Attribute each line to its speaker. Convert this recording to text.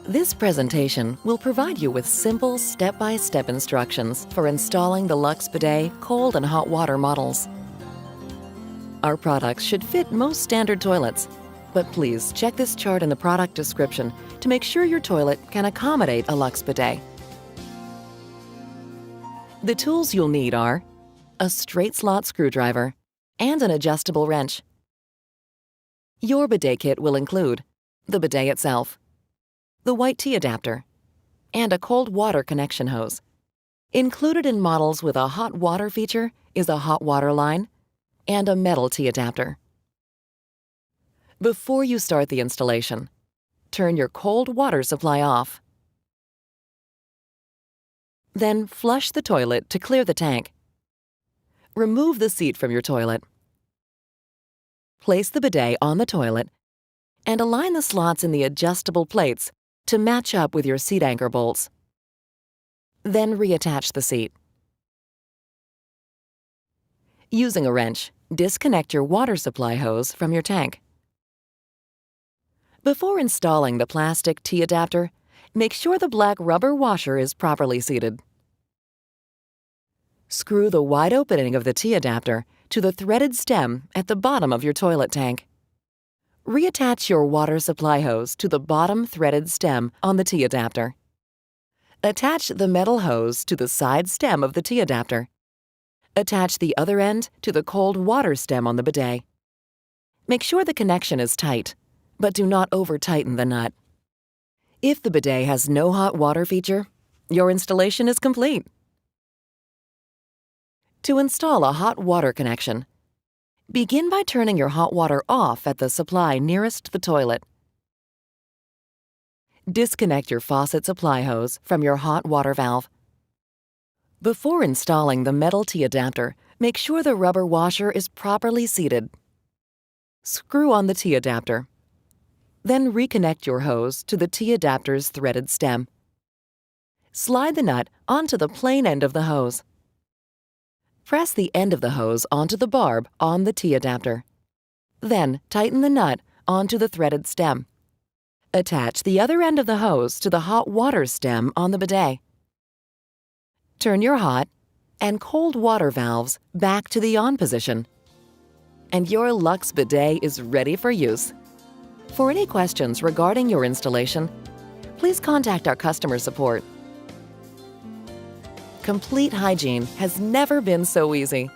Speaker 1: This presentation will provide you with simple step-by-step instructions for installing the Luxe Bidet cold and hot water models. Our products should fit most standard toilets, but please check this chart in the product description to make sure your toilet can accommodate a Luxe Bidet. The tools you'll need are a straight slot screwdriver and an adjustable wrench. Your bidet kit will include the bidet itself, the white T-adapter, and a cold water connection hose. Included in models with a hot water feature is a hot water line and a metal T-adapter. Before you start the installation, turn your cold water supply off. Then flush the toilet to clear the tank. Remove the seat from your toilet. Place the bidet on the toilet and align the slots in the adjustable plates to match up with your seat anchor bolts. Then reattach the seat. Using a wrench, disconnect your water supply hose from your tank. Before installing the plastic T-adapter, make sure the black rubber washer is properly seated. Screw the wide opening of the T-adapter to the threaded stem at the bottom of your toilet tank. Reattach your water supply hose to the bottom threaded stem on the T-adapter. Attach the metal hose to the side stem of the T-adapter. Attach the other end to the cold water stem on the bidet. Make sure the connection is tight, but do not over-tighten the nut. If the bidet has no hot water feature, your installation is complete. To install a hot water connection, begin by turning your hot water off at the supply nearest the toilet. Disconnect your faucet supply hose from your hot water valve. Before installing the metal T-adapter, make sure the rubber washer is properly seated. Screw on the T-adapter. Then reconnect your hose to the T-adapter's threaded stem. Slide the nut onto the plain end of the hose. Press the end of the hose onto the barb on the T-adapter. Then tighten the nut onto the threaded stem. Attach the other end of the hose to the hot water stem on the bidet. Turn your hot and cold water valves back to the on position. And your Luxe Bidet is ready for use. For any questions regarding your installation, please contact our customer support. Complete hygiene has never been so easy.